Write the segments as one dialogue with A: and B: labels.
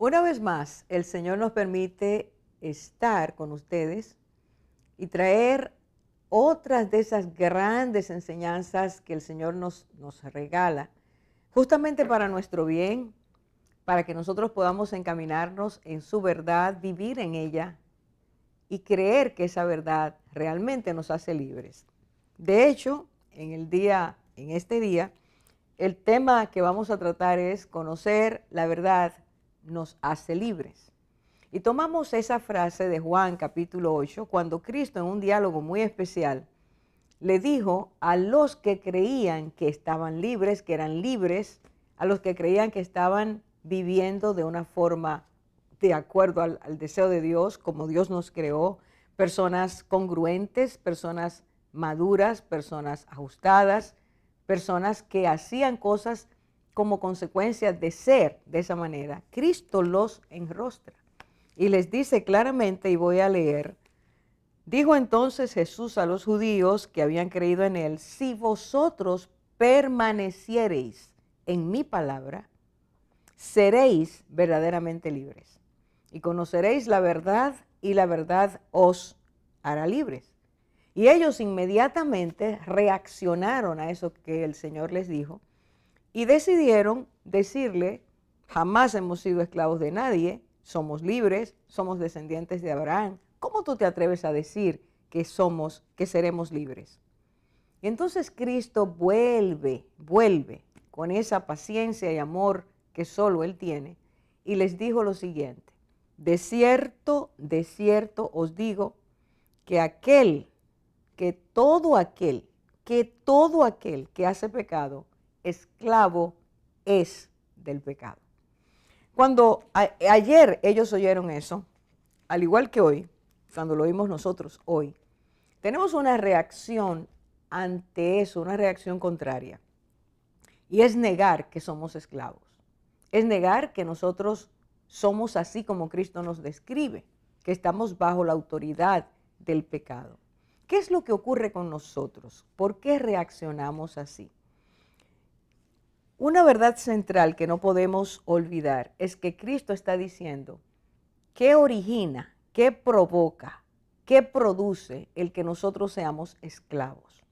A: Una vez más, el Señor nos permite estar con ustedes y traer otras de esas grandes enseñanzas que el Señor nos regala, justamente para nuestro bien, para que nosotros podamos encaminarnos en su verdad, vivir en ella y creer que esa verdad realmente nos hace libres. De hecho, en este día, el tema que vamos a tratar es conocer la verdad nos hace libres. Y tomamos esa frase de Juan capítulo 8, cuando Cristo en un diálogo muy especial le dijo a los que creían que estaban libres, que eran libres, a los que creían que estaban viviendo de una forma de acuerdo al deseo de Dios, como Dios nos creó, personas congruentes, personas maduras, personas ajustadas, personas que hacían cosas como consecuencia de ser de esa manera. Cristo los enrostra y les dice claramente, y voy a leer: dijo entonces Jesús a los judíos que habían creído en él: si vosotros permaneciereis en mi palabra, seréis verdaderamente libres y conoceréis la verdad, y la verdad os hará libres. Y ellos inmediatamente reaccionaron a eso que el Señor les dijo y decidieron decirle: jamás hemos sido esclavos de nadie, somos libres, somos descendientes de Abraham. ¿Cómo tú te atreves a decir que seremos libres? Y entonces Cristo vuelve con esa paciencia y amor que solo Él tiene, y les dijo lo siguiente: de cierto os digo que todo aquel que hace pecado, esclavo es del pecado. Cuando ayer ellos oyeron eso, al igual que hoy, cuando lo oímos nosotros hoy, tenemos una reacción ante eso, una reacción contraria. Y es negar que somos esclavos. Es negar que nosotros somos así como Cristo nos describe, que estamos bajo la autoridad del pecado. ¿Qué es lo que ocurre con nosotros? ¿Por qué reaccionamos así? Una verdad central que no podemos olvidar es que Cristo está diciendo: ¿qué origina, qué provoca, qué produce el que nosotros seamos esclavos?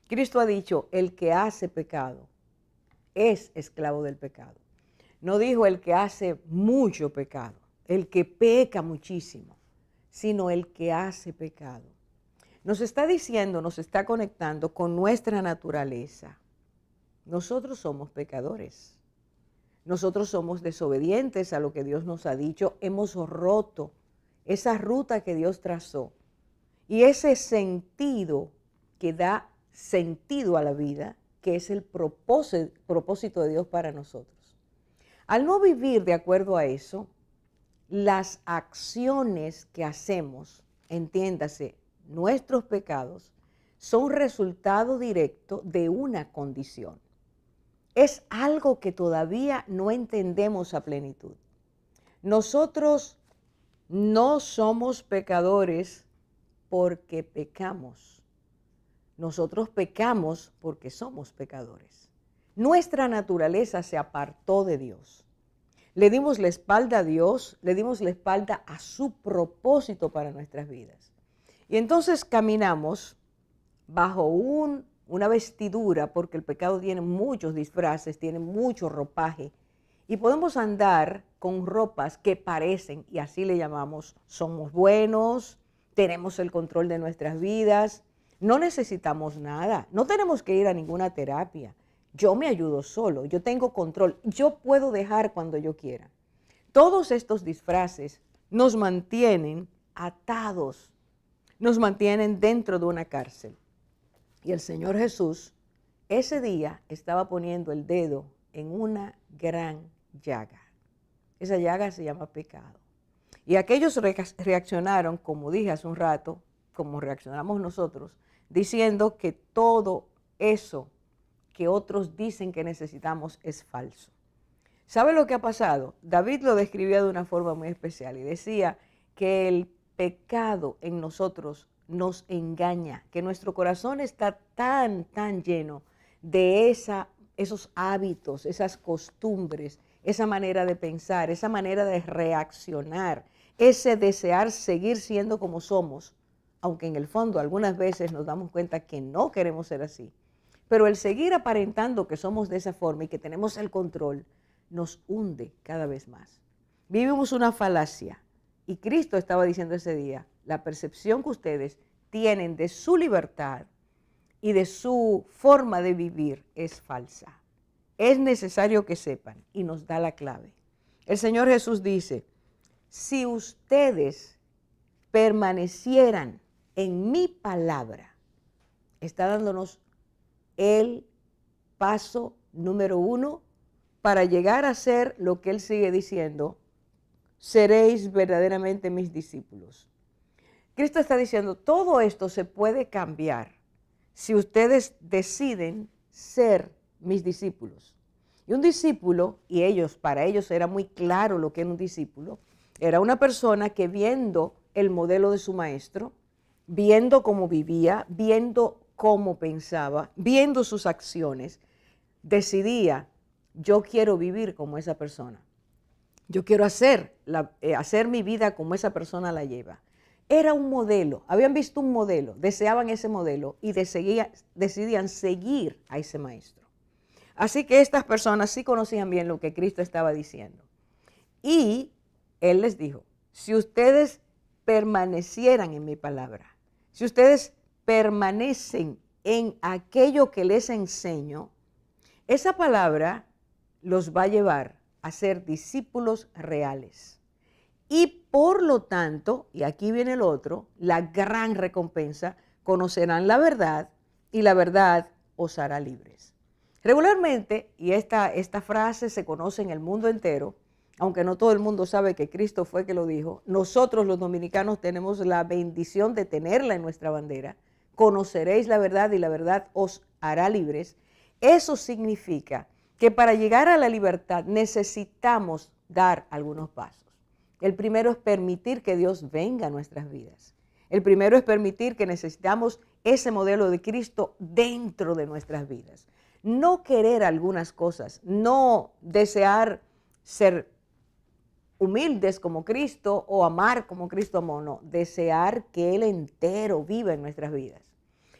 A: Cristo ha dicho: el que hace pecado es esclavo del pecado. No dijo el que hace mucho pecado, el que peca muchísimo, sino el que hace pecado. Nos está diciendo, nos está conectando con nuestra naturaleza. Nosotros somos pecadores. Nosotros somos desobedientes a lo que Dios nos ha dicho. Hemos roto esa ruta que Dios trazó. Y ese sentido que da sentido a la vida, que es el propósito de Dios para nosotros. Al no vivir de acuerdo a eso, las acciones que hacemos, entiéndase, nuestros pecados, son resultado directo de una condición. Es algo que todavía no entendemos a plenitud. Nosotros no somos pecadores porque pecamos. Nosotros pecamos porque somos pecadores. Nuestra naturaleza se apartó de Dios. Le dimos la espalda a Dios, le dimos la espalda a su propósito para nuestras vidas. Y entonces caminamos bajo una vestidura, porque el pecado tiene muchos disfraces, tiene mucho ropaje, y podemos andar con ropas que parecen, y así le llamamos, somos buenos, tenemos el control de nuestras vidas, no necesitamos nada, no tenemos que ir a ninguna terapia. Yo me ayudo solo, yo tengo control, yo puedo dejar cuando yo quiera. Todos estos disfraces nos mantienen atados, nos mantienen dentro de una cárcel. Y el Señor Jesús ese día estaba poniendo el dedo en una gran llaga. Esa llaga se llama pecado. Y aquellos reaccionaron, como dije hace un rato, como reaccionamos nosotros, diciendo que todo eso que otros dicen que necesitamos es falso. ¿Sabe lo que ha pasado? David lo describía de una forma muy especial y decía que el pecado en nosotros nos engaña, que nuestro corazón está tan lleno de esos hábitos, esas costumbres, esa manera de pensar, esa manera de reaccionar, ese desear seguir siendo como somos, aunque en el fondo algunas veces nos damos cuenta que no queremos ser así. Pero el seguir aparentando que somos de esa forma y que tenemos el control, nos hunde cada vez más. Vivimos una falacia y Cristo estaba diciendo ese día, la percepción que ustedes tienen de su libertad y de su forma de vivir es falsa. Es necesario que sepan y nos da la clave. El Señor Jesús dice, si ustedes permanecieran en mi palabra, está dándonos el paso número 1 para llegar a ser lo que Él sigue diciendo, seréis verdaderamente mis discípulos. Cristo está diciendo, todo esto se puede cambiar si ustedes deciden ser mis discípulos. Y un discípulo, y para ellos era muy claro lo que era un discípulo, era una persona que viendo el modelo de su maestro, viendo cómo vivía, viendo cómo pensaba, viendo sus acciones, decidía, yo quiero vivir como esa persona. Yo quiero hacer mi vida como esa persona la lleva. Era un modelo, habían visto un modelo, deseaban ese modelo y decidían seguir a ese maestro. Así que estas personas sí conocían bien lo que Cristo estaba diciendo. Y Él les dijo, si ustedes permanecieran en mi palabra, si ustedes permanecen en aquello que les enseño, esa palabra los va a llevar a ser discípulos reales. Y por lo tanto, y aquí viene el otro, la gran recompensa, conocerán la verdad y la verdad os hará libres. Regularmente, y esta frase se conoce en el mundo entero, aunque no todo el mundo sabe que Cristo fue que lo dijo, nosotros los dominicanos tenemos la bendición de tenerla en nuestra bandera. Conoceréis la verdad y la verdad os hará libres. Eso significa que para llegar a la libertad necesitamos dar algunos pasos. El primero es permitir que Dios venga a nuestras vidas. El primero es permitir que necesitamos ese modelo de Cristo dentro de nuestras vidas. No querer algunas cosas, no desear ser humildes como Cristo o amar como Cristo amó, no, desear que Él entero viva en nuestras vidas.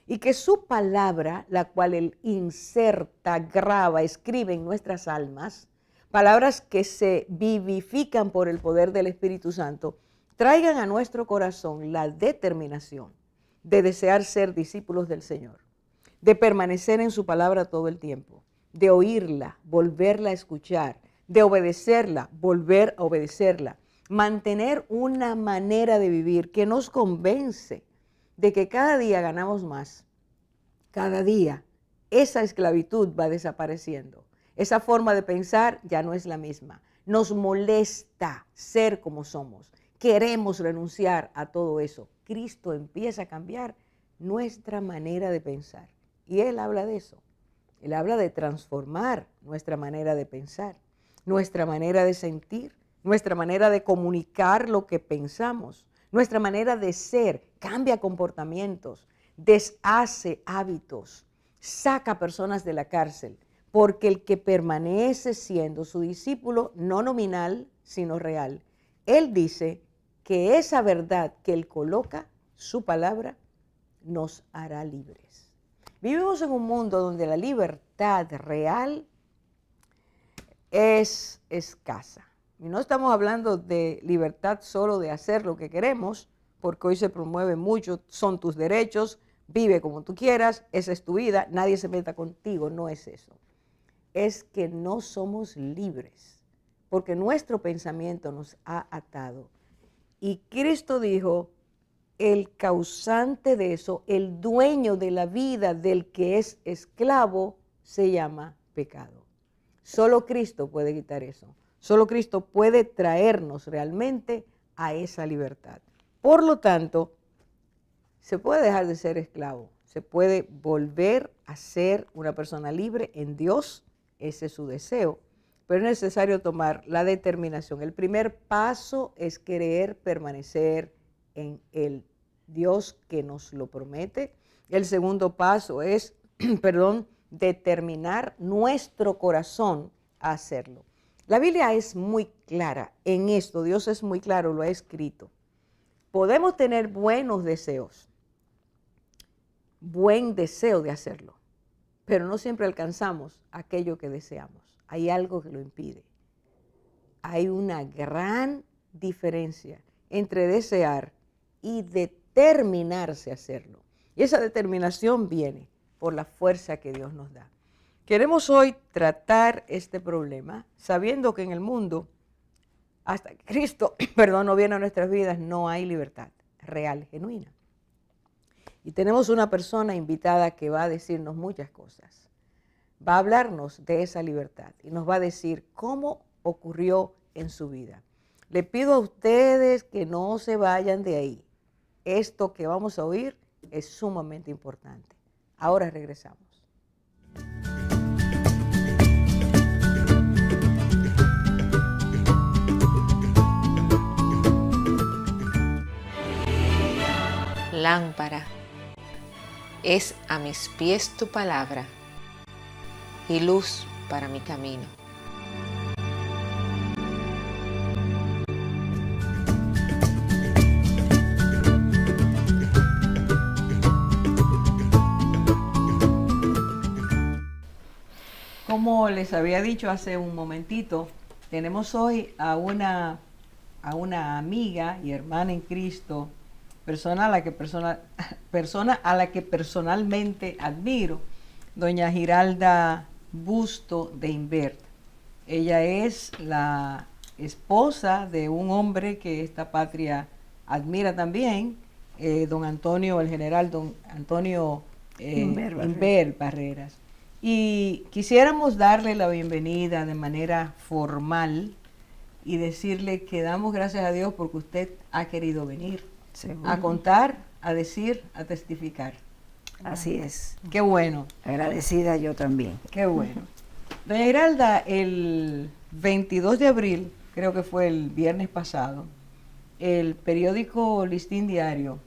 A: Y que su palabra, la cual Él inserta, graba, escribe en nuestras almas, palabras que se vivifican por el poder del Espíritu Santo, traigan a nuestro corazón la determinación de desear ser discípulos del Señor, de permanecer en su palabra todo el tiempo, de oírla, volverla a escuchar, de obedecerla, volver a obedecerla, mantener una manera de vivir que nos convence de que cada día ganamos más, cada día esa esclavitud va desapareciendo. Esa forma de pensar ya no es la misma. Nos molesta ser como somos. Queremos renunciar a todo eso. Cristo empieza a cambiar nuestra manera de pensar. Y Él habla de eso. Él habla de transformar nuestra manera de pensar, nuestra manera de sentir, nuestra manera de comunicar lo que pensamos, nuestra manera de ser. Cambia comportamientos, deshace hábitos, saca personas de la cárcel. Porque el que permanece siendo su discípulo, no nominal, sino real, Él dice que esa verdad que Él coloca, su palabra, nos hará libres. Vivimos en un mundo donde la libertad real es escasa. Y no estamos hablando de libertad solo de hacer lo que queremos, porque hoy se promueve mucho, son tus derechos, vive como tú quieras, esa es tu vida, nadie se meta contigo, no es eso. Es que no somos libres, porque nuestro pensamiento nos ha atado. Y Cristo dijo, el causante de eso, el dueño de la vida del que es esclavo, se llama pecado. Solo Cristo puede quitar eso. Solo Cristo puede traernos realmente a esa libertad. Por lo tanto, se puede dejar de ser esclavo, se puede volver a ser una persona libre en Dios. Ese es su deseo, pero es necesario tomar la determinación. El primer paso es querer permanecer en el Dios que nos lo promete. El segundo paso es, determinar nuestro corazón a hacerlo. La Biblia es muy clara en esto, Dios es muy claro, lo ha escrito. Podemos tener buenos deseos, buen deseo de hacerlo, pero no siempre alcanzamos aquello que deseamos. Hay algo que lo impide. Hay una gran diferencia entre desear y determinarse a hacerlo. Y esa determinación viene por la fuerza que Dios nos da. Queremos hoy tratar este problema sabiendo que en el mundo, hasta que Cristo, no viene a nuestras vidas, no hay libertad real, genuina. Y tenemos una persona invitada que va a decirnos muchas cosas. Va a hablarnos de esa libertad y nos va a decir cómo ocurrió en su vida. Le pido a ustedes que no se vayan de ahí. Esto que vamos a oír es sumamente importante. Ahora regresamos.
B: Lámpara es a mis pies tu palabra y luz para mi camino.
A: Como les había dicho hace un momentito, tenemos hoy a una amiga y hermana en Cristo, persona a la que personalmente admiro, doña Giralda Busto de Invert. Ella es la esposa de un hombre que esta patria admira también, don Antonio, el general don Antonio Invert Barreras. Y quisiéramos darle la bienvenida de manera formal y decirle que damos gracias a Dios porque usted ha querido venir. ¿Seguro? A contar, a decir, a testificar.
C: Así es.
A: Qué bueno.
C: Agradecida yo también.
A: Qué bueno. Doña Giralda, el 22 de abril, creo que fue el viernes pasado, el periódico Listín Diario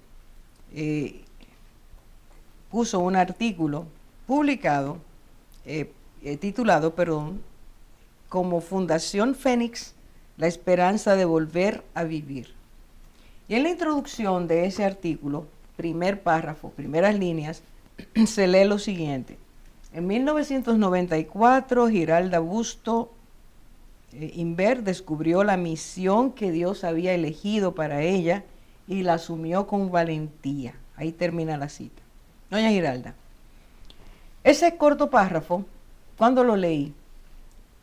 A: puso un artículo publicado, titulado, como Fundación Fénix, la esperanza de volver a vivir. Y en la introducción de ese artículo, primer párrafo, primeras líneas, se lee lo siguiente. En 1994, Giralda Busto Invert descubrió la misión que Dios había elegido para ella y la asumió con valentía. Ahí termina la cita. Doña Giralda, ese corto párrafo, cuando lo leí,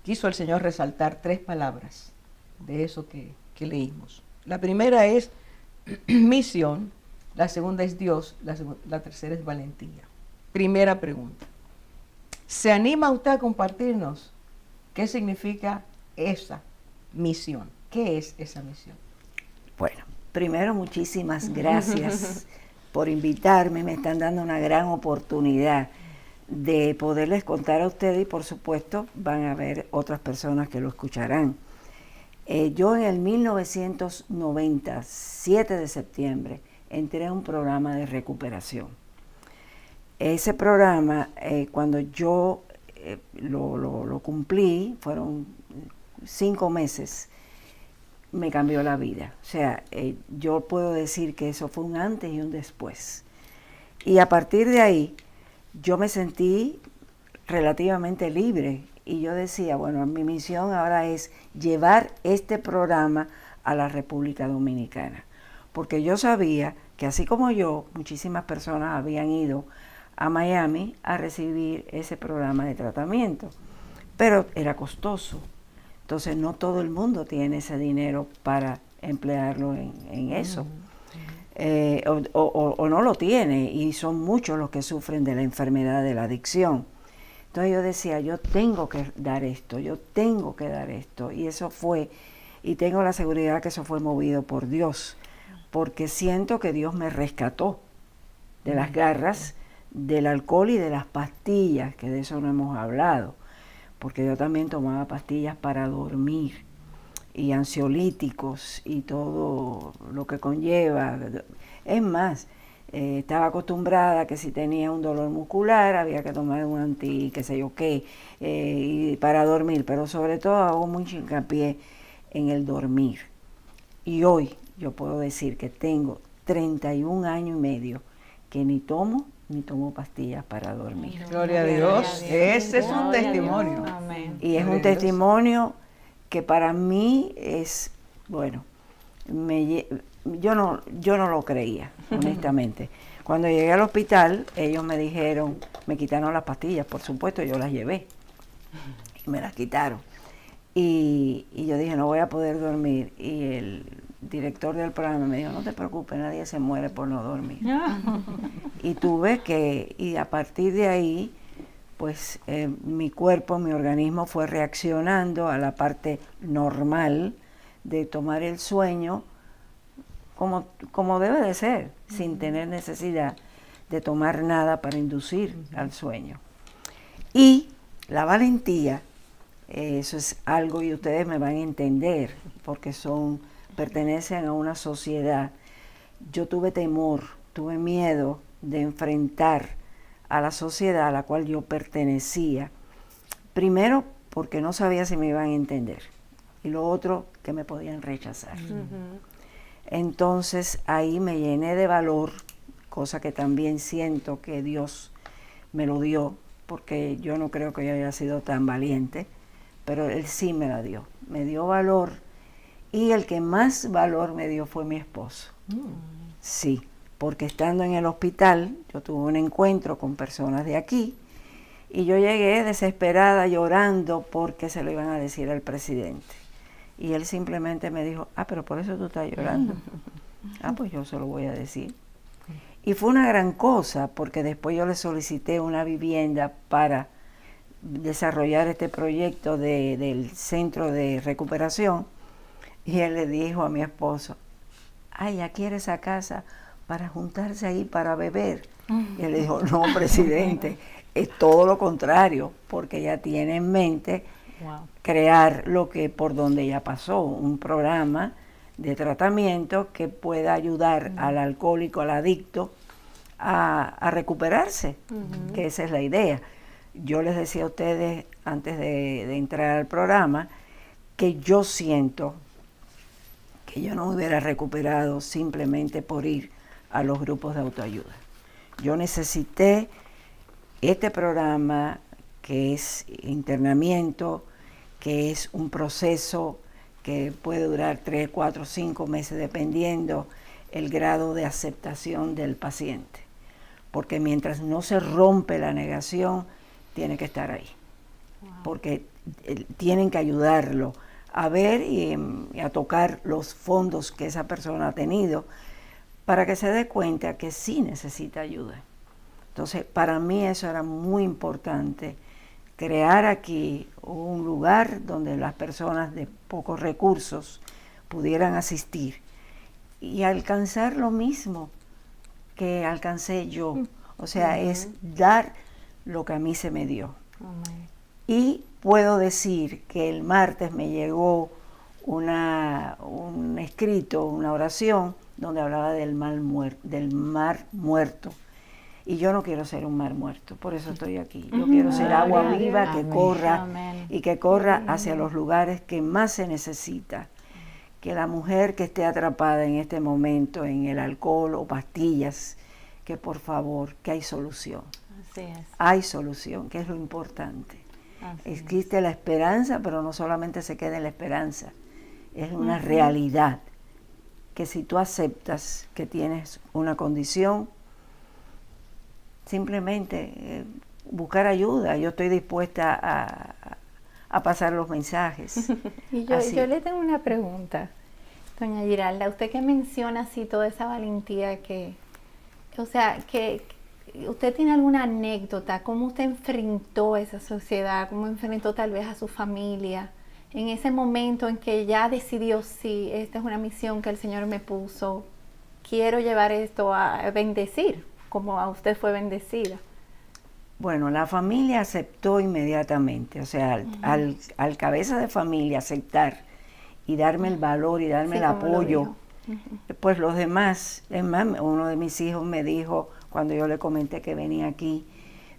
A: quiso el Señor resaltar 3 palabras de eso que leímos. La primera es misión, la segunda es Dios, la tercera es valentía. Primera pregunta. ¿Se anima usted a compartirnos qué significa esa misión? ¿Qué es esa misión?
C: Bueno, primero muchísimas gracias por invitarme. Me están dando una gran oportunidad de poderles contar a ustedes y por supuesto van a haber otras personas que lo escucharán. Yo en el 1990, 7 de septiembre, entré a un programa de recuperación. Ese programa, cuando yo lo cumplí, fueron 5 meses, me cambió la vida. O sea, yo puedo decir que eso fue un antes y un después. Y a partir de ahí, yo me sentí relativamente libre. Y yo decía, bueno, mi misión ahora es llevar este programa a la República Dominicana. Porque yo sabía que así como yo, muchísimas personas habían ido a Miami a recibir ese programa de tratamiento. Pero era costoso. Entonces no todo el mundo tiene ese dinero para emplearlo en eso. O no lo tiene, y son muchos los que sufren de la enfermedad de la adicción. Entonces yo decía, yo tengo que dar esto, y eso fue, y tengo la seguridad que eso fue movido por Dios, porque siento que Dios me rescató de las garras del alcohol y de las pastillas, que de eso no hemos hablado, porque yo también tomaba pastillas para dormir, y ansiolíticos, y todo lo que conlleva. Es más, Estaba acostumbrada que si tenía un dolor muscular había que tomar un qué sé yo qué, y para dormir, pero sobre todo hago mucho hincapié en el dormir. Y hoy yo puedo decir que tengo 31 años y medio que ni tomo pastillas para dormir.
A: Gloria a Dios. Ese es un testimonio.
C: Y es un testimonio que para mí es, bueno, yo no lo creía, honestamente. Cuando llegué al hospital, ellos me dijeron, me quitaron las pastillas, por supuesto, yo las llevé y me las quitaron. Y yo dije, no voy a poder dormir. Y el director del programa me dijo, no te preocupes, nadie se muere por no dormir. Y a partir de ahí, pues mi cuerpo, mi organismo fue reaccionando a la parte normal de tomar el sueño como debe de ser, sin tener necesidad de tomar nada para inducir al sueño. Y la valentía, eso es algo, y ustedes me van a entender, porque pertenecen a una sociedad. Yo tuve temor, tuve miedo de enfrentar a la sociedad a la cual yo pertenecía. Primero, porque no sabía si me iban a entender. Y lo otro, que me podían rechazar. Entonces, ahí me llené de valor, cosa que también siento que Dios me lo dio, porque yo no creo que yo haya sido tan valiente, pero Él sí me la dio. Me dio valor, y el que más valor me dio fue mi esposo. Sí, porque estando en el hospital, yo tuve un encuentro con personas de aquí, y yo llegué desesperada, llorando, porque se lo iban a decir al presidente. Y él simplemente me dijo, pero por eso tú estás llorando. Pues yo se lo voy a decir. Y fue una gran cosa, porque después yo le solicité una vivienda para desarrollar este proyecto del centro de recuperación. Y él le dijo a mi esposo, ya quiere esa casa para juntarse ahí para beber. Y él le dijo, no, presidente, es todo lo contrario, porque ella tiene en mente crear por donde ella pasó, un programa de tratamiento que pueda ayudar al alcohólico, al adicto, a recuperarse, que esa es la idea. Yo les decía a ustedes, antes de entrar al programa, que yo siento que yo no me hubiera recuperado simplemente por ir a los grupos de autoayuda. Yo necesité este programa, que es internamiento, que es un proceso que puede durar 3, 4, 5 meses, dependiendo el grado de aceptación del paciente. Porque mientras no se rompe la negación, tiene que estar ahí. Porque tienen que ayudarlo a ver y a tocar los fondos que esa persona ha tenido, para que se dé cuenta que sí necesita ayuda. Entonces, para mí eso era muy importante, crear aquí un lugar donde las personas de pocos recursos pudieran asistir y alcanzar lo mismo que alcancé yo. O sea, es dar lo que a mí se me dio. Y puedo decir que el martes me llegó un escrito, una oración, donde hablaba del mar muerto. Y yo no quiero ser un mar muerto, por eso estoy aquí. Yo quiero ser agua viva que corra y que corra hacia los lugares que más se necesita. Que la mujer que esté atrapada en este momento en el alcohol o pastillas, que por favor, que hay solución.
D: Así es.
C: Hay solución, que es lo importante. Existe la esperanza, pero no solamente se queda en la esperanza, es una realidad. Que si tú aceptas que tienes una condición, simplemente buscar ayuda. Yo estoy dispuesta a pasar los mensajes.
D: Y yo le tengo una pregunta, doña Giralda. Usted que menciona así toda esa valentía que usted tiene alguna anécdota, cómo usted enfrentó esa sociedad, cómo enfrentó tal vez a su familia, en ese momento en que ya decidió, sí, esta es una misión que el Señor me puso, quiero llevar esto a bendecir, como a usted fue bendecida.
C: Bueno, la familia aceptó inmediatamente, o sea, al cabeza de familia aceptar y darme el valor y darme el apoyo Pues los demás, es más, uno de mis hijos me dijo, cuando yo le comenté que venía aquí,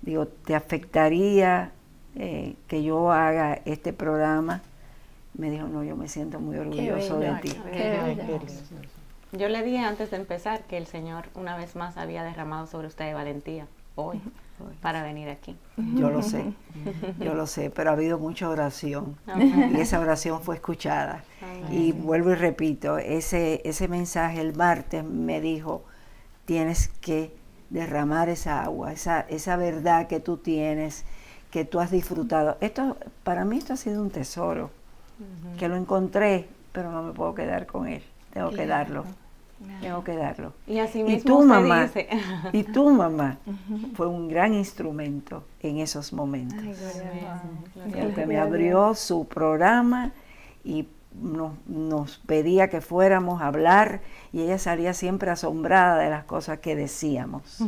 C: digo, ¿te afectaría que yo haga este programa? Me dijo, no, yo me siento muy orgulloso de ti.
E: Yo le dije antes de empezar que el Señor una vez más había derramado sobre usted valentía hoy para venir aquí.
C: Yo lo sé, pero ha habido mucha oración y esa oración fue escuchada. Y vuelvo y repito, ese mensaje el martes me dijo, tienes que derramar esa agua, esa verdad que tú tienes, que tú has disfrutado. Para mí esto ha sido un tesoro, que lo encontré, pero no me puedo quedar con él. Tengo que darlo. Tengo que darlo.
E: Y así mismo
C: tu mamá,
E: dice.
C: Y tu mamá fue un gran instrumento en esos momentos. Porque me abrió su programa y nos pedía que fuéramos a hablar y ella salía siempre asombrada de las cosas que decíamos.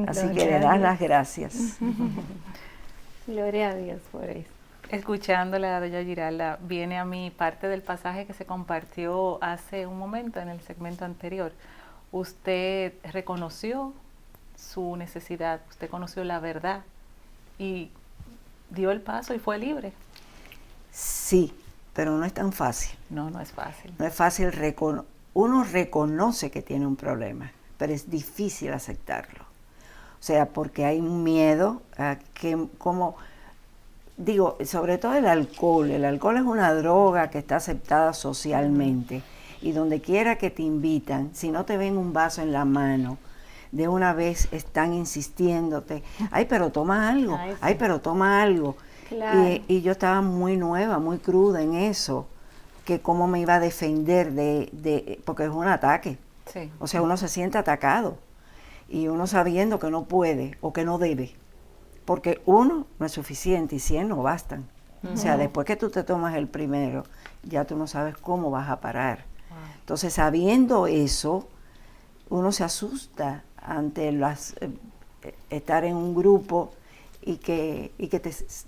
C: Así que le das las gracias.
D: Gloria a Dios por eso.
F: Escuchándola, doña Giralda, viene a mí parte del pasaje que se compartió hace un momento en el segmento anterior. Usted reconoció su necesidad, usted conoció la verdad y dio el paso y fue libre.
C: Sí, pero no es tan fácil.
F: No es fácil.
C: No es fácil, uno reconoce que tiene un problema, pero es difícil aceptarlo. O sea, porque hay un miedo a que, como digo, sobre todo el alcohol es una droga que está aceptada socialmente y donde quiera que te invitan, si no te ven un vaso en la mano, de una vez están insistiéndote, ay, pero toma algo, ay, pero toma algo.
D: Claro.
C: Y yo estaba muy nueva, muy cruda en eso, que cómo me iba a defender porque es un ataque.
F: Sí.
C: O sea, uno se siente atacado y uno sabiendo que no puede o que no debe. Porque 1 no es suficiente y 100 no bastan. O sea, después que tú te tomas el primero, ya tú no sabes cómo vas a parar. Entonces, sabiendo eso, uno se asusta ante estar en un grupo y que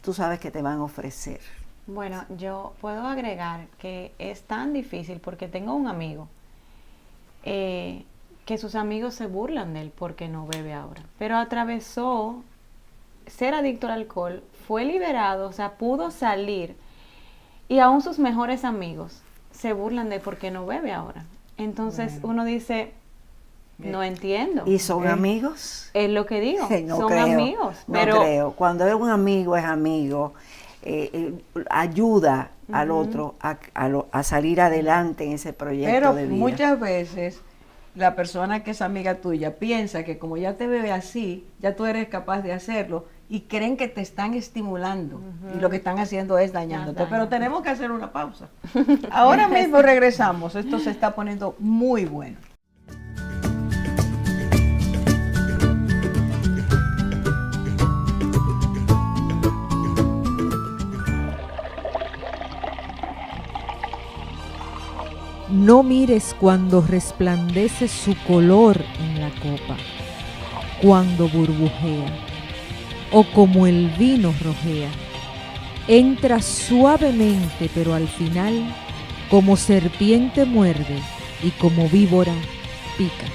C: tú sabes que te van a ofrecer.
E: Bueno, yo puedo agregar que es tan difícil porque tengo un amigo que sus amigos se burlan de él porque no bebe ahora, pero atravesó ser adicto al alcohol, fue liberado, o sea, pudo salir y aún sus mejores amigos se burlan de por qué no bebe ahora. Entonces uno dice, no entiendo.
C: ¿Y son amigos?
E: Es lo que digo,
C: No
E: son
C: creo,
E: amigos.
C: No
E: pero
C: creo. Cuando es un amigo, es amigo. Ayuda al otro a salir adelante en ese proyecto
A: Pero
C: de vida.
A: muchas veces la persona que es amiga tuya piensa que como ya te ve así, ya tú eres capaz de hacerlo y creen que te están estimulando y lo que están haciendo es dañándote. Pero tenemos que hacer una pausa. Ahora mismo regresamos. Esto se está poniendo muy bueno.
G: No mires cuando resplandece su color en la copa, cuando burbujea, o como el vino rojea. Entra suavemente, pero al final, como serpiente muerde y como víbora pica.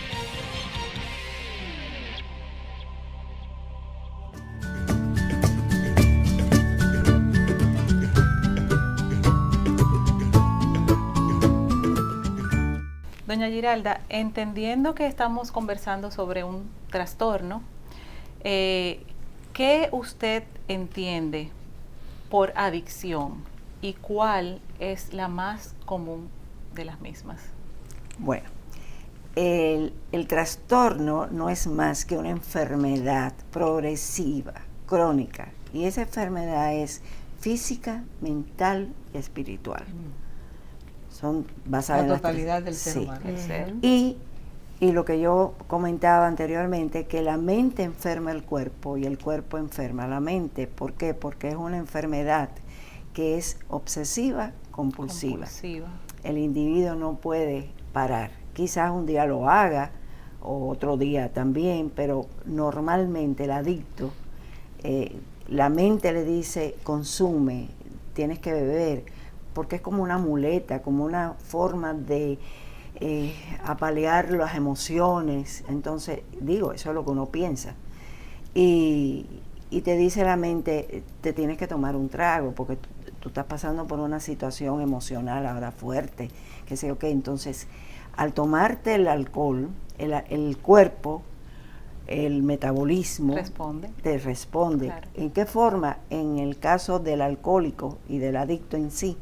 F: Doña Giralda, entendiendo que estamos conversando sobre un trastorno, ¿qué usted entiende por adicción y cuál es la más común de las mismas?
C: Bueno, el trastorno no es más que una enfermedad progresiva, crónica, y esa enfermedad es física, mental y espiritual. Son basadas
A: La
C: en
A: totalidad del ser
C: sí.
A: humano.
C: Y lo que yo comentaba anteriormente, que la mente enferma el cuerpo y el cuerpo enferma la mente. ¿Por qué? Porque es una enfermedad que es obsesiva, compulsiva. El individuo no puede parar. Quizás un día lo haga, o otro día también, pero normalmente el adicto, la mente le dice, consume, tienes que beber, porque es como una muleta, como una forma de a paliar las emociones. Entonces, digo, eso es lo que uno piensa. Y te dice la mente, te tienes que tomar un trago, porque tú estás pasando por una situación emocional ahora fuerte, que sé yo qué. Entonces, al tomarte el alcohol, el cuerpo, el metabolismo te responde.
F: Claro.
C: ¿En qué forma? En el caso del alcohólico y del adicto en sí,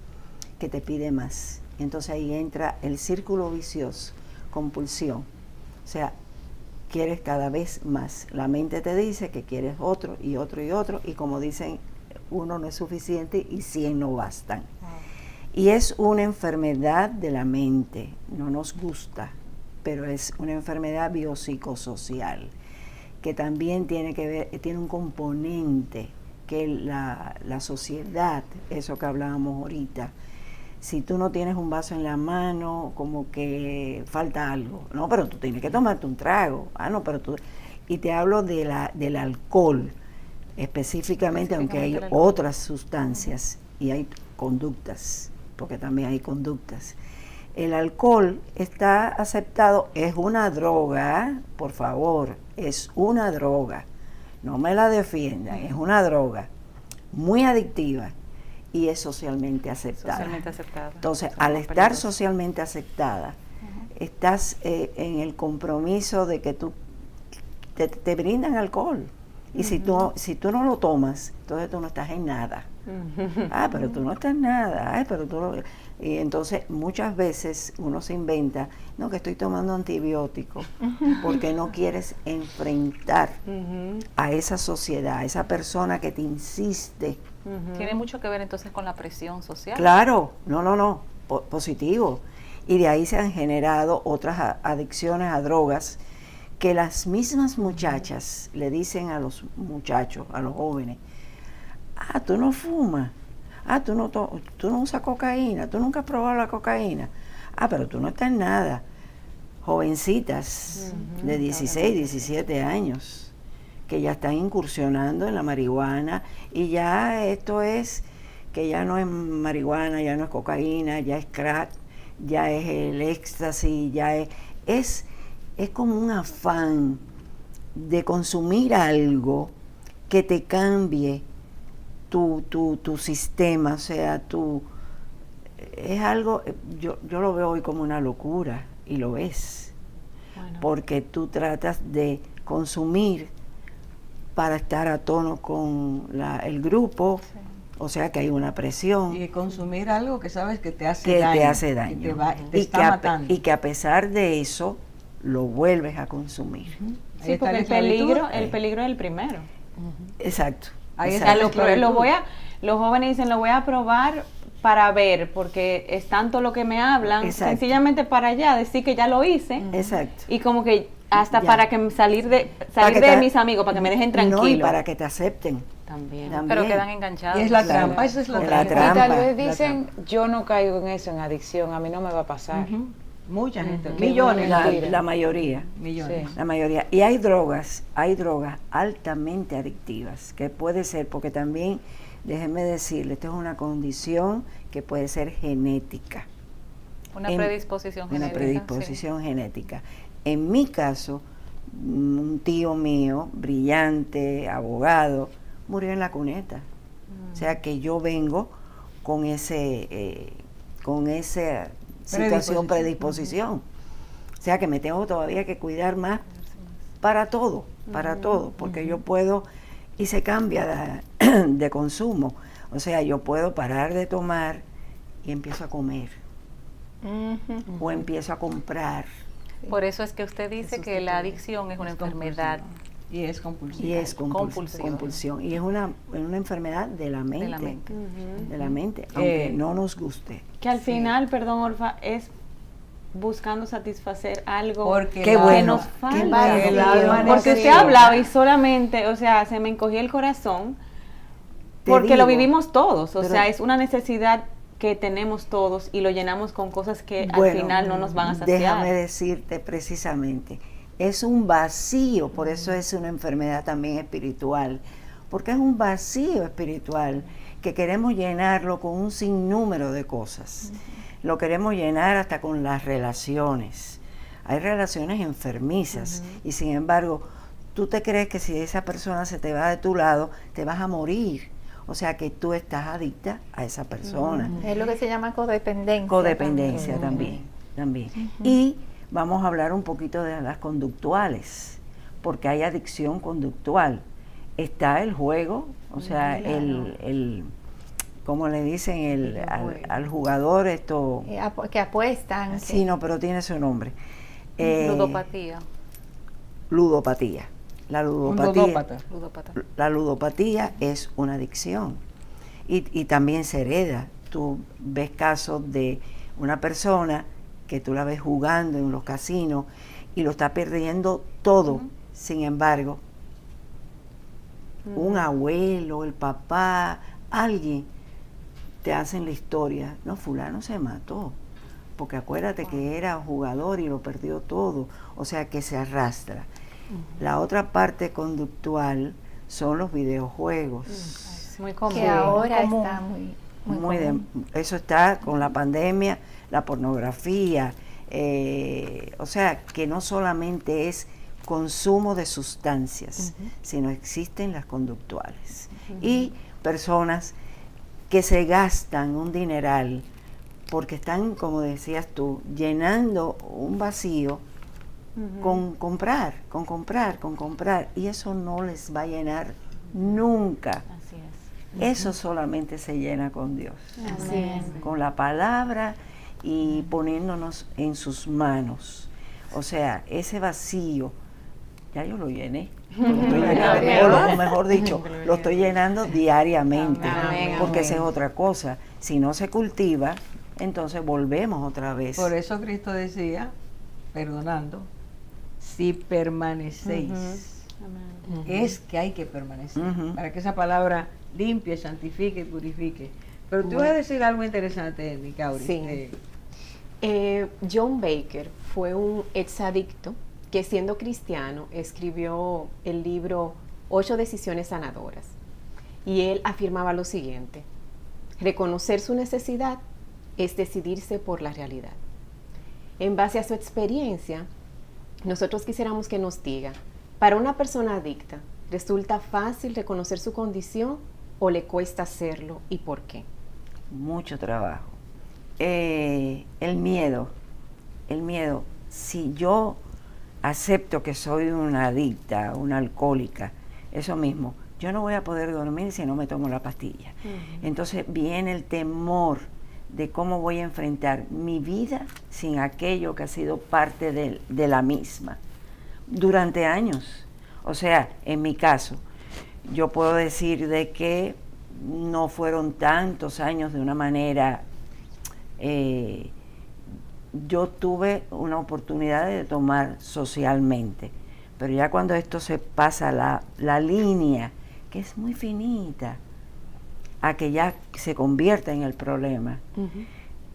C: que te pide más. Entonces ahí entra el círculo vicioso, compulsión. O sea, quieres cada vez más. La mente te dice que quieres otro y otro y otro, y como dicen, uno no es suficiente y 100 no bastan. Y es una enfermedad de la mente, no nos gusta, pero es una enfermedad biopsicosocial, que también tiene que ver, tiene un componente que la sociedad, eso que hablábamos ahorita. Si tú no tienes un vaso en la mano, como que falta algo. No, pero tú tienes que tomarte un trago. Ah, no, pero tú... Y te hablo del alcohol, específicamente, aunque hay otras sustancias y hay conductas, porque también hay conductas. El alcohol está aceptado, es una droga, por favor, es una droga. No me la defiendan, es una droga muy adictiva. Y es socialmente aceptada.
F: Socialmente aceptada.
C: Entonces, al estar socialmente aceptada, estás en el compromiso de que tú te brindan alcohol. Y si tú no lo tomas, entonces tú no estás en nada. Ah, pero tú no estás en nada. Ay, pero tú no... Y entonces muchas veces uno se inventa, no, que estoy tomando antibióticos, porque no quieres enfrentar a esa sociedad, a esa persona que te insiste.
F: Tiene mucho que ver entonces con la presión social.
C: Claro, no, positivo. Y de ahí se han generado otras adicciones a drogas que las mismas muchachas le dicen a los muchachos, a los jóvenes, ah, tú no fumas, ah, tú no usas cocaína, tú nunca has probado la cocaína, ah, pero tú no estás en nada. Jovencitas de 16, 17 años que ya están incursionando en la marihuana, y ya esto es, que ya no es marihuana, ya no es cocaína, ya es crack, ya es el éxtasis, ya es como un afán de consumir algo que te cambie tu sistema, o sea, es algo, yo lo veo hoy como una locura, y lo es, porque tú tratas de consumir para estar a tono con el grupo, o sea que hay una presión.
A: Y consumir algo que sabes que te hace
C: que
A: daño.
C: te hace daño.
A: Te está matando.
C: Y que a pesar de eso, lo vuelves a consumir.
E: Sí, porque el peligro es el primero.
C: Exacto.
A: Ahí
C: exacto.
A: está
E: Los jóvenes dicen, lo voy a probar para ver, porque es tanto lo que me hablan,
C: exacto,
E: sencillamente para ya decir que ya lo hice.
C: Exacto.
E: Y como que hasta
C: Ya.
E: para que salir de mis amigos, para que me dejen tranquilo.
C: No, y para que te acepten.
E: También.
F: Pero quedan enganchados.
A: Y es la
C: Claro.
A: trampa, esa es la
C: Es la
A: trampa.
C: trampa.
H: Y tal vez dicen, yo no caigo en eso, en adicción, a mí no me va a pasar.
A: Mucha gente,
H: Ujú.
A: millones.
C: La mayoría.
A: Millones.
H: Sí.
C: La mayoría. Y hay drogas altamente adictivas, que puede ser, porque también, déjenme decirle, esto es una condición que puede ser genética.
F: Una predisposición genética.
C: Una predisposición genética. En mi caso, un tío mío, brillante, abogado, murió en la cuneta. O sea que yo vengo con esa predisposición. O sea que me tengo todavía que cuidar más para todo, porque yo puedo, y se cambia de consumo. O sea, yo puedo parar de tomar y empiezo a comer, o empiezo a comprar.
F: Por eso es que usted dice que la adicción es una enfermedad.
A: Y es compulsiva.
C: Y es
F: Compulsiva.
C: compulsión. Y es una enfermedad de la mente.
F: De la mente.
C: De la mente, aunque no nos guste.
E: Que al final, perdón, Orfa, es buscando satisfacer algo
A: Porque
C: Qué
E: que
C: bueno,
E: nos
C: qué
E: falta.
C: bueno.
A: El alma
E: Porque usted
A: necesita.
E: hablaba y solamente, o sea, se me encogía el corazón,
C: Te
E: porque lo
C: digo,
E: vivimos todos, o
C: pero-
E: sea, es una necesidad que tenemos todos y lo llenamos con cosas que al
C: Bueno,
E: final no nos van a saciar.
C: déjame decirte precisamente, es un vacío, por eso es una enfermedad también espiritual, porque es un vacío espiritual que queremos llenarlo con un sinnúmero de cosas. Lo queremos llenar hasta con las relaciones. Hay relaciones enfermizas y sin embargo, tú te crees que si esa persona se te va de tu lado, te vas a morir. O sea que tú estás adicta a esa persona.
D: Es lo que se llama codependencia.
C: Codependencia también. Y vamos a hablar un poquito de las conductuales, porque hay adicción conductual. Está el juego, o sea, el ¿cómo le dicen? Al jugador esto...
D: que apuestan.
C: Sí, no, pero tiene su nombre.
F: Ludopatía.
C: Ludopatía. La ludopatía,
F: Ludópata.
C: la ludopatía es una adicción y también se hereda. Tú ves casos de una persona que tú la ves jugando en los casinos y lo está perdiendo todo. Sin embargo, un abuelo, el papá, alguien te hacen la historia. No, fulano se mató, porque acuérdate que era jugador y lo perdió todo. O sea que se arrastra. La otra parte conductual son los videojuegos.
F: Es muy común.
D: Que ahora
C: común.
D: está muy común.
C: Eso está con la pandemia, la pornografía, o sea que no solamente es consumo de sustancias, sino existen las conductuales. Y personas que se gastan un dineral porque están, como decías tú, llenando un vacío con comprar, y eso no les va a llenar nunca.
E: Así es.
C: Eso solamente se llena con Dios,
E: Así es.
C: con la palabra y poniéndonos en sus manos. O sea, ese vacío, ya yo lo llené. Lo estoy llenando, o mejor dicho, lo estoy llenando diariamente,
E: Amén,
C: porque
E: amén.
C: esa es otra cosa. Si no se cultiva, entonces volvemos otra vez.
A: Por eso Cristo decía, perdonando, si permanecéis. Es que hay que permanecer, para que esa palabra limpie, santifique y purifique. Pero tú vas a decir algo interesante, Nicauri.
I: Sí. John Baker fue un exadicto que, siendo cristiano, escribió el libro 8 decisiones sanadoras. Y él afirmaba lo siguiente: reconocer su necesidad es decidirse por la realidad. En base a su experiencia, nosotros quisiéramos que nos diga, para una persona adicta, ¿resulta fácil reconocer su condición o le cuesta hacerlo y por qué?
C: Mucho trabajo. El miedo, si yo acepto que soy una adicta, una alcohólica, eso mismo, yo no voy a poder dormir si no me tomo la pastilla. Entonces viene el temor de cómo voy a enfrentar mi vida sin aquello que ha sido parte de la misma durante años. O sea, en mi caso, yo puedo decir de que no fueron tantos años de una manera... yo tuve una oportunidad de tomar socialmente, pero ya cuando esto se pasa la línea, que es muy finita, a que ya se convierta en el problema,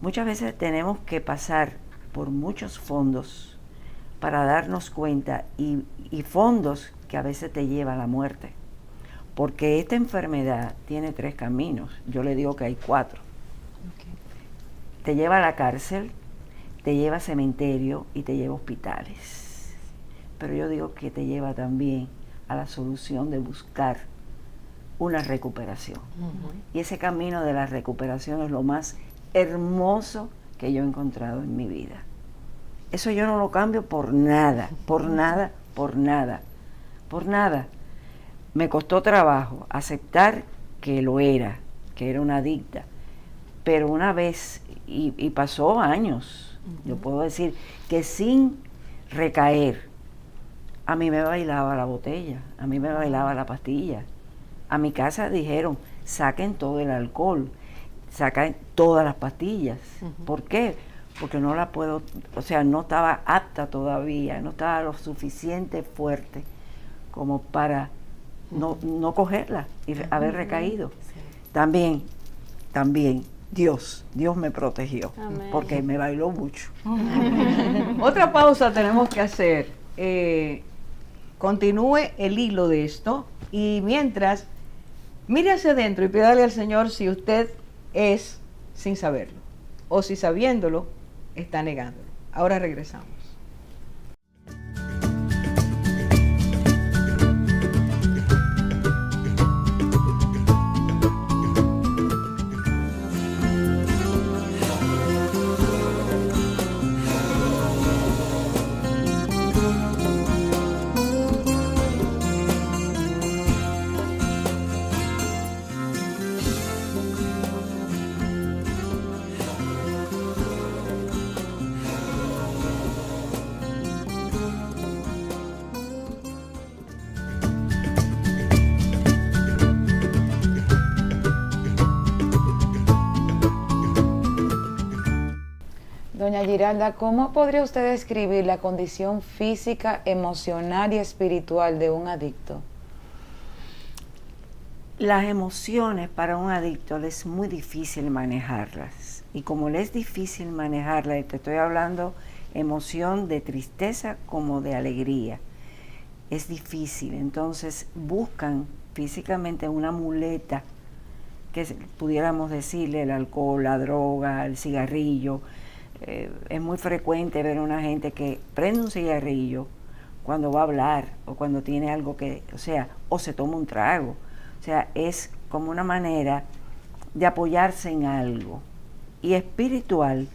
C: muchas veces tenemos que pasar por muchos fondos para darnos cuenta, y fondos que a veces te llevan a la muerte, porque esta enfermedad tiene 3 caminos, yo le digo que hay 4. Te lleva a la cárcel, te lleva a cementerio y te lleva a hospitales. Pero yo digo que te lleva también a la solución de buscar una recuperación. Y ese camino de la recuperación es lo más hermoso que yo he encontrado en mi vida. Eso yo no lo cambio por nada, por nada, por nada, por nada. Me costó trabajo aceptar que lo era, que era una adicta. Pero una vez, y pasó años, yo puedo decir que sin recaer, a mí me bailaba la botella, a mí me bailaba la pastilla. A mi casa dijeron, saquen todo el alcohol, saquen todas las pastillas. ¿Por qué? Porque no la puedo, o sea, no estaba apta todavía, no estaba lo suficiente fuerte como para no cogerla y haber recaído. También, Dios me protegió, porque me bailó mucho.
A: Otra pausa tenemos que hacer. Continúe el hilo de esto, y mientras Mire hacia adentro y pídale al Señor si usted es sin saberlo o si sabiéndolo está negándolo. Ahora regresamos.
H: Doña Giralda, ¿cómo podría usted describir la condición física, emocional y espiritual de un adicto?
C: Las emociones para un adicto le es muy difícil manejarlas. Y como le es difícil manejarlas, y te estoy hablando emoción de tristeza como de alegría, es difícil. Entonces buscan físicamente una muleta, que pudiéramos decirle el alcohol, la droga, el cigarrillo. Es muy frecuente ver a una gente que prende un cigarrillo cuando va a hablar o cuando tiene algo que, o se toma un trago. O sea, es como una manera de apoyarse en algo. Y espiritual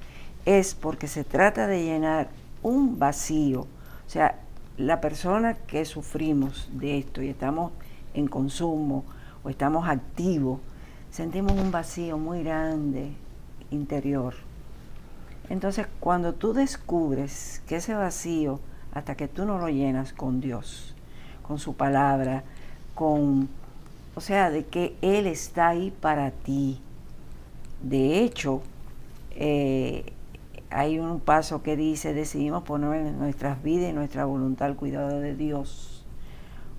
C: es porque se trata de llenar un vacío. O sea, la persona que sufrimos de esto y estamos en consumo o estamos activos, sentimos un vacío muy grande interior. Entonces, cuando tú descubres que ese vacío, hasta que tú no lo llenas con Dios, con su palabra, de que Él está ahí para ti. De hecho, hay un paso que dice, decidimos poner en nuestras vidas y nuestra voluntad al cuidado de Dios,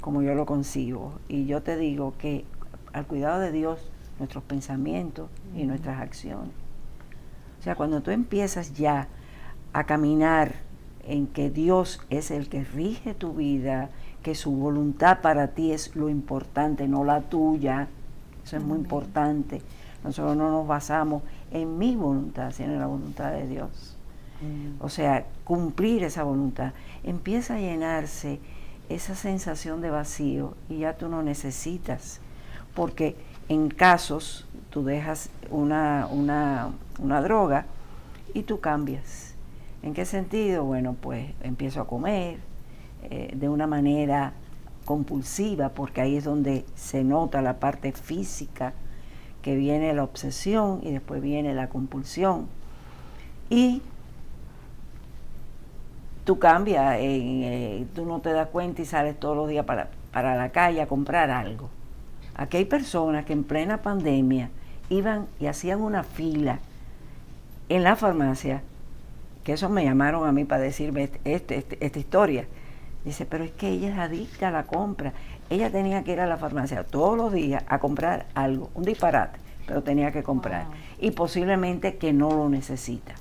C: como yo lo concibo. Y yo te digo que al cuidado de Dios, nuestros pensamientos y nuestras acciones. O sea, cuando tú empiezas ya a caminar en que Dios es el que rige tu vida, que su voluntad para ti es lo importante, no la tuya, eso es muy importante. Nosotros no nos basamos en mi voluntad, sino en la voluntad de Dios. O sea, cumplir esa voluntad. Empieza a llenarse esa sensación de vacío y ya tú no necesitas, porque en casos tú dejas una droga y tú cambias. ¿En qué sentido? Bueno, pues empiezo a comer de una manera compulsiva, porque ahí es donde se nota la parte física, que viene la obsesión y después viene la compulsión. Y tú cambias, tú no te das cuenta y sales todos los días para la calle a comprar algo. Aquí hay personas que en plena pandemia iban y hacían una fila en la farmacia, que eso me llamaron a mí para decirme esta historia. Dice, pero es que ella es adicta a la compra. Ella tenía que ir a la farmacia todos los días a comprar algo, un disparate, pero tenía que comprar. Y posiblemente que no lo necesita.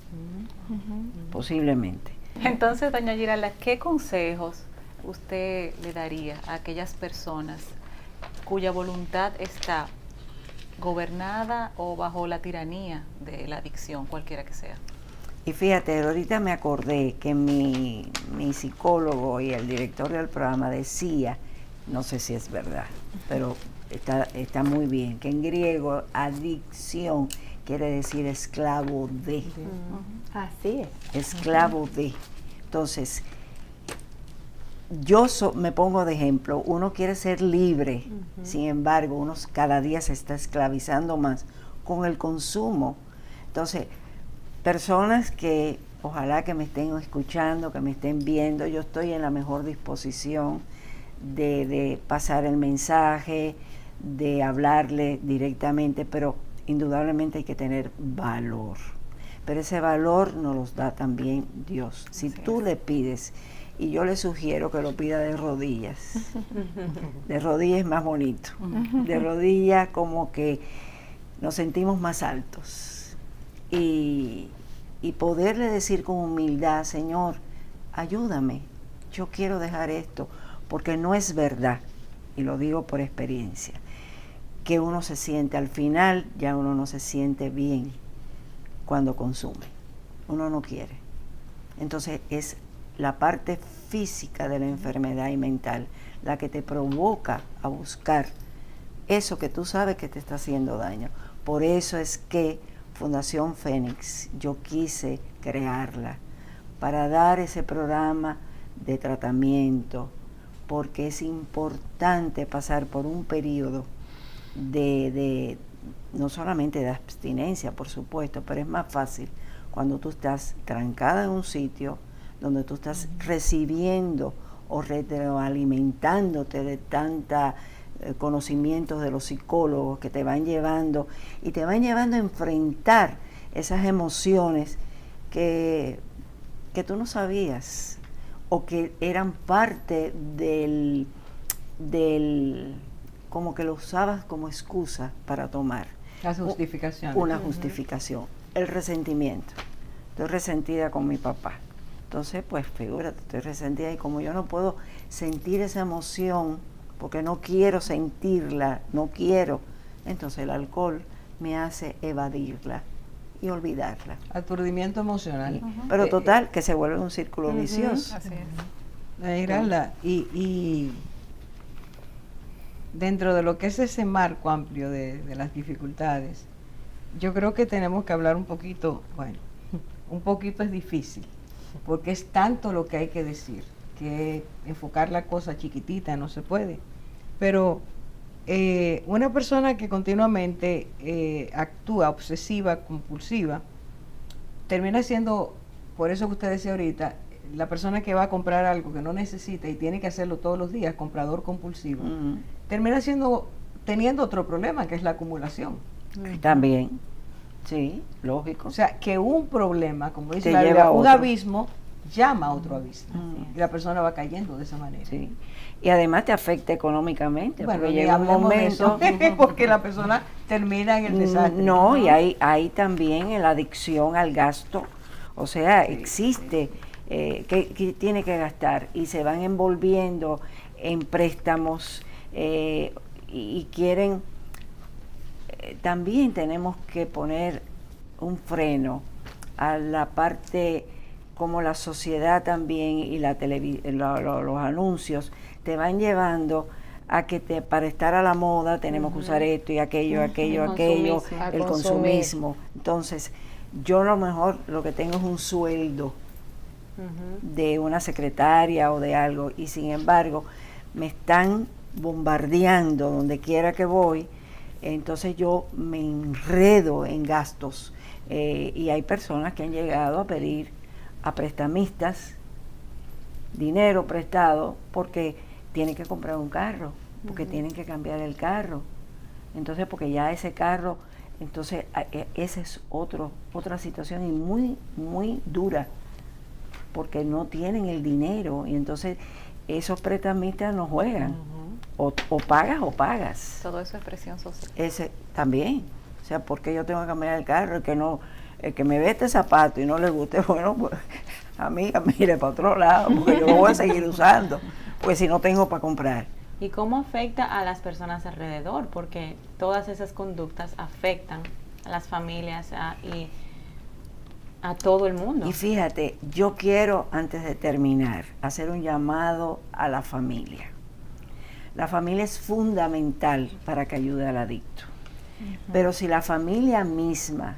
C: Posiblemente.
F: Entonces, doña Giralda, ¿qué consejos usted le daría a aquellas personas cuya voluntad está gobernada o bajo la tiranía de la adicción, cualquiera que sea?
C: Y fíjate, ahorita me acordé que mi psicólogo y el director del programa decía, no sé si es verdad, pero está muy bien, que en griego adicción quiere decir esclavo de.
I: Así es.
C: Esclavo de. Entonces, yo me pongo de ejemplo, uno quiere ser libre, sin embargo, uno cada día se está esclavizando más con el consumo. Entonces, personas que ojalá que me estén escuchando, que me estén viendo, yo estoy en la mejor disposición de pasar el mensaje, de hablarle directamente, pero indudablemente hay que tener valor. Pero ese valor nos los da también Dios. Si tú le pides, y yo le sugiero que lo pida de rodillas. De rodillas es más bonito. De rodillas como que nos sentimos más altos. Y poderle decir con humildad, Señor, ayúdame, yo quiero dejar esto, porque no es verdad, y lo digo por experiencia, que uno se siente, al final ya uno no se siente bien cuando consume, uno no quiere. Entonces es la parte física de la enfermedad y mental la que te provoca a buscar eso que tú sabes que te está haciendo daño. Por eso es que Fundación Fénix, yo quise crearla para dar ese programa de tratamiento, porque es importante pasar por un periodo de no solamente de abstinencia, por supuesto, pero es más fácil cuando tú estás trancada en un sitio donde tú estás recibiendo o retroalimentándote de tanta conocimientos de los psicólogos que te van llevando y te van llevando a enfrentar esas emociones que tú no sabías o que eran parte del como que lo usabas como excusa para tomar.
A: La justificación.
C: Una justificación. El resentimiento. Estoy resentida con mi papá. Entonces, pues figúrate, estoy resentida y como yo no puedo sentir esa emoción porque no quiero sentirla, no quiero, entonces el alcohol me hace evadirla y olvidarla.
A: Aturdimiento emocional.
C: Pero total, que se vuelve un círculo vicioso.
F: Así es.
A: Giralda, y dentro de lo que es ese marco amplio de las dificultades, yo creo que tenemos que hablar un poquito, bueno, un poquito es difícil, porque es tanto lo que hay que decir, que enfocar la cosa chiquitita no se puede. Pero una persona que continuamente actúa obsesiva, compulsiva, termina siendo, por eso que usted decía ahorita, la persona que va a comprar algo que no necesita y tiene que hacerlo todos los días, comprador compulsivo, termina teniendo otro problema, que es la acumulación.
C: También, sí, lógico.
A: O sea, que un problema, como dice
C: Te
A: la
C: lleva
A: Biblia,
C: a
A: un
C: otro.
A: abismo llama a otro abismo. Y la persona va cayendo de esa manera.
C: Sí. Y además te afecta económicamente,
A: Bueno,
C: porque
A: ni
C: llega un
A: hablemos de
C: momento...
A: eso, porque la persona termina en el desastre.
C: No, y hay también en la adicción al gasto, o sea, existe que tiene que gastar y se van envolviendo en préstamos y quieren... también tenemos que poner un freno a la parte como la sociedad también y la los anuncios te van llevando a que para estar a la moda tenemos que usar esto y aquello, aquello, aquello, el consumismo. Entonces, yo a lo mejor lo que tengo es un sueldo de una secretaria o de algo y sin embargo me están bombardeando donde quiera que voy, entonces yo me enredo en gastos y hay personas que han llegado a pedir a prestamistas dinero prestado porque tienen que comprar un carro, porque tienen que cambiar el carro, entonces porque ya ese carro, entonces esa es otra situación y muy, muy dura, porque no tienen el dinero y entonces esos prestamistas no juegan, o pagas o pagas.
F: Todo eso es presión social.
C: Ese también, o sea, porque yo tengo que cambiar el carro, el que me ve este zapato y no le guste, bueno, pues amiga, mire para otro lado, porque yo lo voy a seguir usando, pues si no tengo para comprar.
E: ¿Y cómo afecta a las personas alrededor? Porque todas esas conductas afectan a las familias y a todo el mundo.
C: Y fíjate, yo quiero, antes de terminar, hacer un llamado a la familia. La familia es fundamental para que ayude al adicto. Pero si la familia misma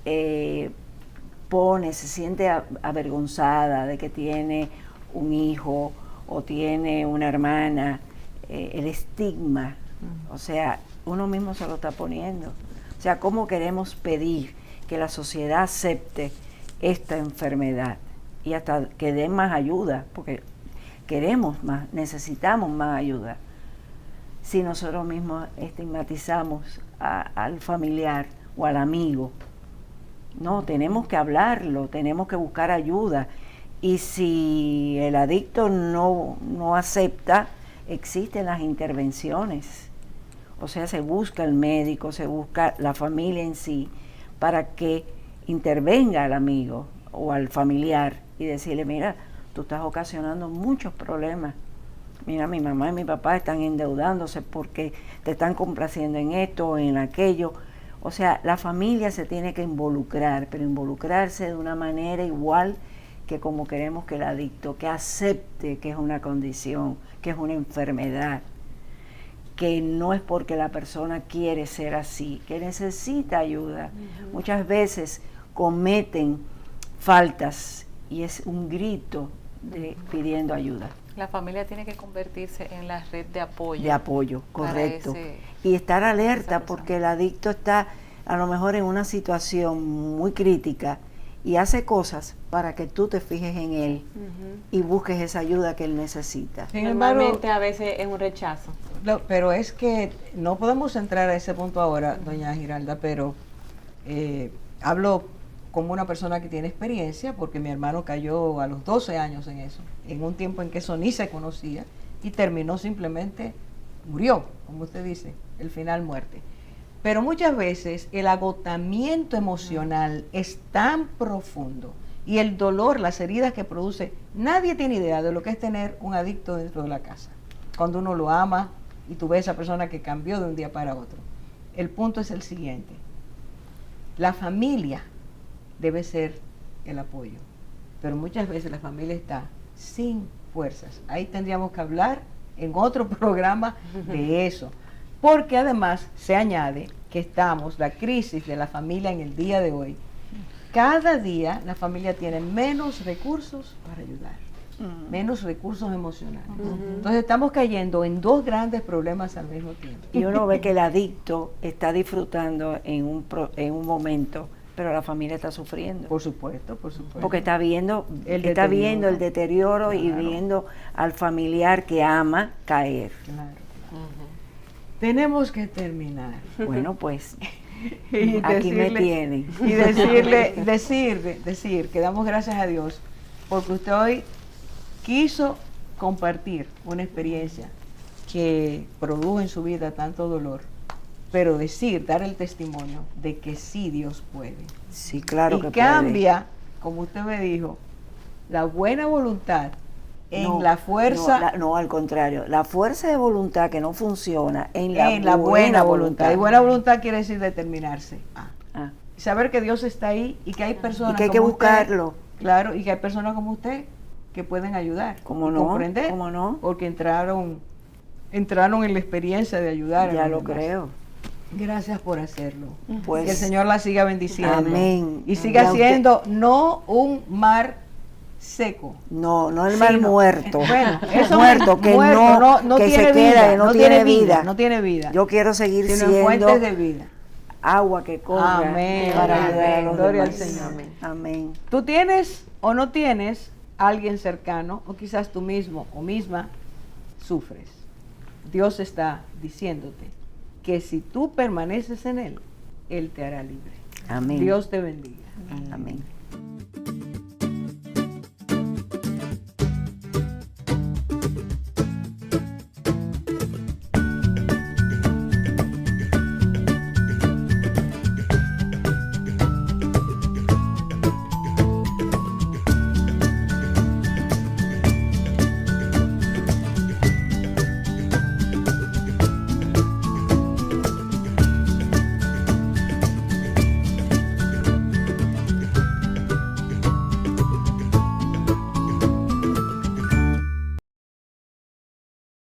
C: se siente avergonzada de que tiene un hijo o tiene una hermana, el estigma, o sea, uno mismo se lo está poniendo. O sea, ¿cómo queremos pedir que la sociedad acepte esta enfermedad y hasta que den más ayuda? Porque queremos más, necesitamos más ayuda. Si nosotros mismos estigmatizamos al familiar o al amigo, no, tenemos que hablarlo, tenemos que buscar ayuda. Y si el adicto no acepta, existen las intervenciones. O sea, se busca el médico, se busca la familia en sí, para que intervenga al amigo o al familiar y decirle, mira, tú estás ocasionando muchos problemas. mira, mi mamá y mi papá están endeudándose porque te están complaciendo en esto o en aquello. O sea, la familia se tiene que involucrar, pero involucrarse de una manera igual que como queremos que el adicto, que acepte que es una condición, que es una enfermedad, que no es porque la persona quiere ser así, que necesita ayuda. Muchas veces cometen faltas y es un grito de pidiendo ayuda.
F: La familia tiene que convertirse en la red de apoyo.
C: De apoyo,
F: para
C: correcto.
F: ese-
C: Y estar alerta
F: esa persona.
C: porque el adicto está a lo mejor en una situación muy crítica y hace cosas para que tú te fijes en él y busques esa ayuda que él necesita.
A: Sin embargo,
E: Normalmente a veces es un rechazo.
A: pero es que no podemos entrar a ese punto ahora, doña Giralda, pero hablo como una persona que tiene experiencia, porque mi hermano cayó a los 12 años en eso, en un tiempo en que eso ni se conocía, y terminó simplemente, murió, como usted dice, el final muerte. Pero muchas veces el agotamiento emocional es tan profundo y el dolor, las heridas que produce, nadie tiene idea de lo que es tener un adicto dentro de la casa. Cuando uno lo ama y tú ves a esa persona que cambió de un día para otro. El punto es el siguiente. La familia debe ser el apoyo, pero muchas veces la familia está sin fuerzas. Ahí tendríamos que hablar en otro programa de eso, porque además se añade que estamos, la crisis de la familia en el día de hoy, cada día la familia tiene menos recursos para ayudar, menos recursos emocionales. Entonces estamos cayendo en dos grandes problemas al mismo tiempo.
C: Y uno ve que el adicto está disfrutando en un momento, pero la familia está sufriendo.
A: Por supuesto, por supuesto.
C: Porque está viendo
A: El
C: viendo el
A: deterioro.
C: deterioro y
A: Claro.
C: viendo al familiar que ama caer.
A: Claro. Tenemos que terminar.
C: Bueno, pues
A: Y
C: aquí me
A: decirle-
C: tienen.
A: Y decir que damos gracias a Dios porque usted hoy quiso compartir una experiencia que produjo en su vida tanto dolor, pero dar el testimonio de que sí Dios puede.
C: Sí, claro
A: y
C: que
A: cambia, como usted me dijo, la buena voluntad en
C: No,
A: la fuerza,
C: no, al contrario, la fuerza de voluntad que no funciona en
A: la buena voluntad. Y buena voluntad quiere decir determinarse.
C: Ah,
A: Y saber que Dios está ahí y que hay personas
C: y que hay que
A: como usted,
C: buscarlo.
A: claro, y que hay personas como usted que pueden ayudar.
C: ¿Cómo
A: y
C: no?
A: comprender,
C: ¿Cómo no?
A: porque entraron en la experiencia de ayudar. a
C: Ya
A: los
C: lo
A: demás.
C: creo.
A: Gracias por hacerlo.
C: Pues,
A: que el Señor la siga bendiciendo.
C: amén.
A: Y siga
C: Ya usted-
A: siendo no un mar seco.
C: No, no el mal
A: sino-
C: muerto.
A: Bueno, eso
C: muerto que
A: muerto,
C: no, que
A: tiene
C: se
A: vida,
C: queda, que no tiene vida.
A: No tiene vida.
C: Yo quiero seguir
A: sino en
C: siendo
A: fuentes de vida.
C: agua que corra
A: Amén,
C: para
A: amén.
C: ayudar a los
A: Gloria al
C: demás.
A: Señor.
C: Amén.
A: Tú tienes o no tienes a alguien cercano, o quizás tú mismo o misma sufres. Dios está diciéndote que si tú permaneces en Él, Él te hará libre.
C: Amén.
A: Dios te bendiga.
C: Amén.